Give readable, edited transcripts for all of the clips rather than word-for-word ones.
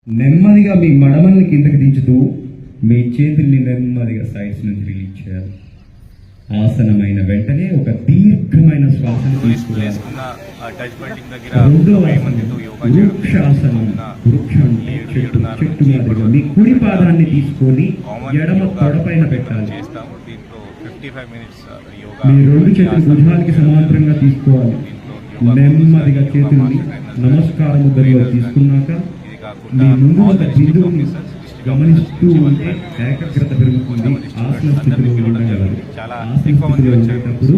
నెమ్మదిగా మీ మడమల్ని కిందకి దించుతూ మీ చేతుల్ని నెమ్మదిగా సైడ్స్ నుంచి రిలీజ్ చేయాలి. ఆసనమైన వెంటనే ఒక దీర్ఘమైన శ్వాసను తీసుకోవాలి. వృక్షాసనం. వృక్షం చెట్టు మాదిరిగా మీ కుడి పాదాన్ని తీసుకొని ఎడమ తొడపైన పెట్టాలి. మీ రెండు చేతులు భుజానికి సమాంతరంగా తీసుకోవాలి. నెమ్మదిగా చేతుల్ని నమస్కార ముద్రలో తీసుకున్నాక మీ ముందు ఒక బిందువుని గమనిస్తూ ఉంటే ఏకాగ్రత పెరుగుతుంది. ఆసన స్థితిలో ఉండగలరు. ఆసన స్థితిలో ఉండేటప్పుడు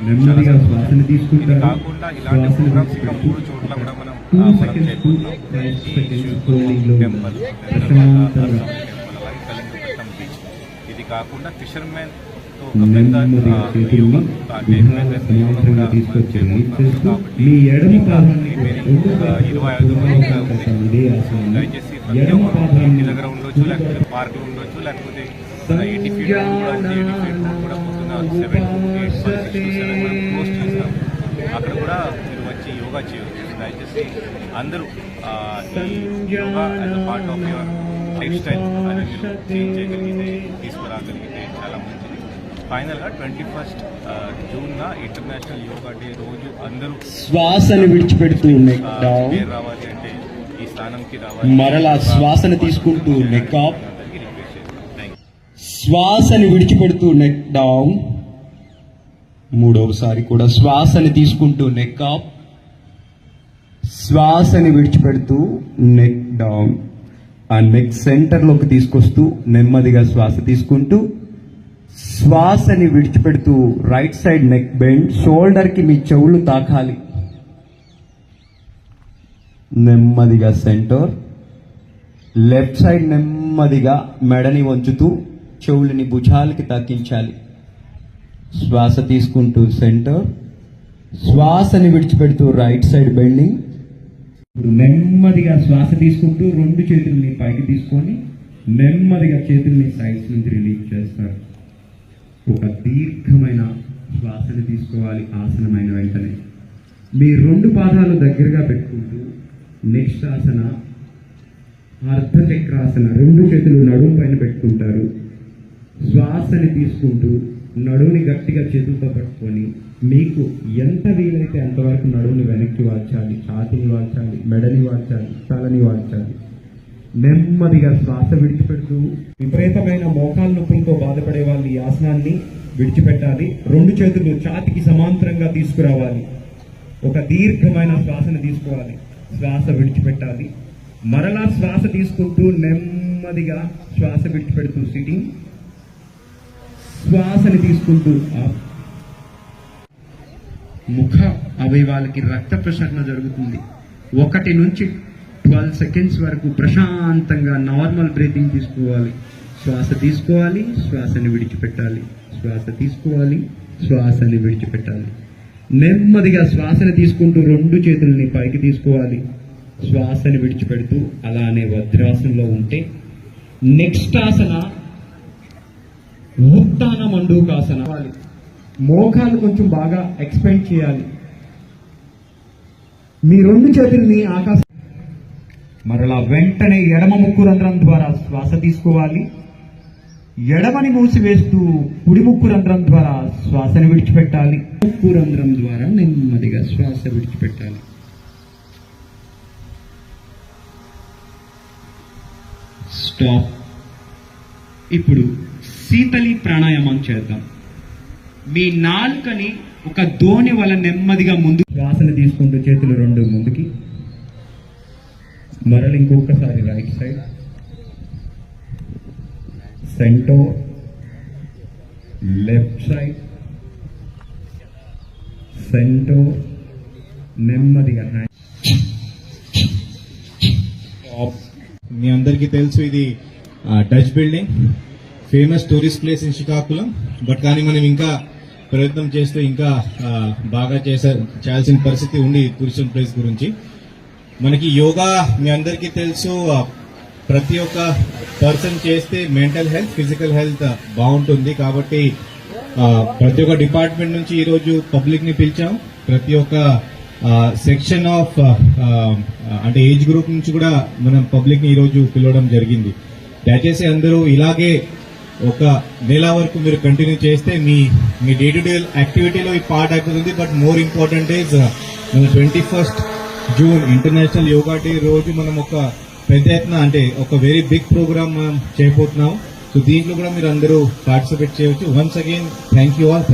నెమ్మదిగా శ్వాసను తీసుకుంటారు. శ్వాసను ఇది కాకుండా ఫిషర్మెన్ నెమ్మదిగా చేతుల్ని సమాంతరంగా తీసుకొచ్చి మీ ఎడమ పాదాన్ని ఇదే ఆసనం ఎడమ పాదాన్ని దగ్గర ఉండొచ్చు, లేకపోతే పార్క్ ఉండొచ్చు, లేకపోతే 80 feet కూడా పొద్దున 7 to 8 క్లోజ్ చేస్తాం. అక్కడ కూడా మీరు వచ్చి యోగా చేయవచ్చు. దయచేసి అందరూ yoga as a part of your life style అది మీరు చేంజ్ చేయగలిగితే, తీసుకురాగలిగితే చాలా మంచిది. ఫైనల్గా 21st June international yoga day రోజు అందరూ శ్వాసను విడిచిపెడుతూ రావాలి అంటే ఈ స్థానంకి రావాలి. మరలా శ్వాసను తీసుకుంటూ నెక్ అప్, శ్వాసను విడిచిపెడుతూ నెక్ డౌన్. మూడవసారి కూడా శ్వాసను తీసుకుంటూ నెక్ అప్, శ్వాసని విడిచిపెడుతూ నెక్ డౌన్. ఆ నెక్ సెంటర్లోకి తీసుకొస్తూ నెమ్మదిగా శ్వాస తీసుకుంటూ శ్వాసని విడిచిపెడుతూ రైట్ సైడ్ నెక్ బెండ్. షోల్డర్కి మీ చెవులు తాకాలి. నెమ్మదిగా సెంటర్. లెఫ్ట్ సైడ్ నెమ్మదిగా మెడని వంచుతూ చెవులని భుజాలకి తాకించాలి. శ్వాస తీసుకుంటూ సెంటర్, శ్వాసని విడిచిపెడుతూ రైట్ సైడ్ బెండింగ్. ఇప్పుడు నెమ్మదిగా శ్వాస తీసుకుంటూ రెండు చేతుల్ని పైకి తీసుకొని నెమ్మదిగా చేతుల్ని సైడ్స్ నుంచి రిలీజ్ చేస్తారు. ఒక దీర్ఘమైన శ్వాసని తీసుకోవాలి. ఆసనమైన వెంటనే మీ రెండు పాదాలు దగ్గరగా పెట్టుకుంటూ నెక్స్ట్ ఆసన అర్ధచక్రాసన. రెండు చేతులు నడుము పైన పెట్టుకుంటారు. శ్వాసని తీసుకుంటూ నడువుని గట్టిగా చేతులతో పట్టుకొని మీకు ఎంత వీలైతే అంతవరకు నడువుని వెనక్కి వాల్చాలి, ఛాతీని వాల్చాలి, మెడని వాల్చాలి, తలని వాల్చాలి. నెమ్మదిగా శ్వాస విడిచిపెడుతూ విపరీతమైన మోకాళ్ళ నొప్పులతో బాధపడే వాళ్ళు ఈ ఆసనాన్ని విడిచిపెట్టాలి. రెండు చేతులు ఛాతీకి సమాంతరంగా తీసుకురావాలి. ఒక దీర్ఘమైన శ్వాసను తీసుకోవాలి. శ్వాస విడిచిపెట్టాలి. మరలా శ్వాస తీసుకుంటూ నెమ్మదిగా శ్వాస విడిచిపెడుతూ సిట్టింగ్. శ్వాసని తీసుకుంటూ ముఖ అవయవాలకి రక్త ప్రసరణ జరుగుతుంది. 1 నుంచి 12 సెకండ్స్ వరకు ప్రశాంతంగా నార్మల్ బ్రీతింగ్ తీసుకోవాలి. శ్వాస తీసుకోవాలి, శ్వాసని విడిచిపెట్టాలి. శ్వాస తీసుకోవాలి, శ్వాసని విడిచిపెట్టాలి. నెమ్మదిగా శ్వాసని తీసుకుంటూ రెండు చేతుల్ని పైకి తీసుకోవాలి. శ్వాసని విడిచిపెడుతూ అలానే వజ్రాసనంలో ఉంటే నెక్స్ట్ ఆసన ఉత్తాన మండూకాసన. మోకాలు కొంచెం బాగా ఎక్స్పెండ్ చేయాలి. మీ రెండు చేతుల్ని ఆకాశం. మరలా వెంటనే ఎడమ ముక్కు రంధ్రం ద్వారా శ్వాస తీసుకోవాలి. ఎడమని మూసివేస్తూ కుడి ముక్కు రంధ్రం ద్వారా శ్వాసను విడిచిపెట్టాలి. ముక్కు రంధ్రం ద్వారా నెమ్మదిగా శ్వాస విడిచిపెట్టాలి. స్టాప్. ఇప్పుడు శీతలి ప్రాణాయామం చేద్దాం. మీ నాలుకని ఒక దోణి వల్ల నెమ్మదిగా ముందు శ్వాసను తీసుకుంటూ చేతులు రెండు ముందుకి. మరలి ఇంకొకసారి right side centre, left side centre. నెమ్మదిగా మీ అందరికీ తెలుసు ఇది Dutch building, famous tourist place in Srikakulam. But కానీ మనం ఇంకా ప్రయత్నం చేస్తూ ఇంకా బాగా చేయాల్సిన పరిస్థితి ఉంది టూరిస్ట్ ప్లేస్ గురించి. మనకి యోగా మీ అందరికీ తెలుసు, ప్రతి ఒక్క పర్సన్ చేస్తే మెంటల్ హెల్త్, ఫిజికల్ హెల్త్ బాగుంటుంది. కాబట్టి ప్రతి ఒక్క డిపార్ట్మెంట్ నుంచి ఈరోజు పబ్లిక్ ని పిలిచాం. ప్రతి ఒక్క సెక్షన్ ఆఫ్ అంటే ఏజ్ గ్రూప్ నుంచి కూడా మనం పబ్లిక్ ని ఈరోజు పిలవడం జరిగింది. దయచేసి అందరూ ఇలాగే ఒక నెల వరకు మీరు కంటిన్యూ చేస్తే మీ డే టు డే యాక్టివిటీలో ఈ పార్ట్ అయిపోతుంది. బట్ మోర్ ఇంపార్టెంట్ ఈజ్ మన 21st June international yoga day రోజు మనం ఒక పెద్ద ఎత్తున అంటే ఒక వెరీ బిగ్ ప్రోగ్రామ్ మనం చేయబోతున్నాం. సో దీంట్లో కూడా మీరు అందరూ పార్టిసిపేట్ చేయవచ్చు. Once again thank you all.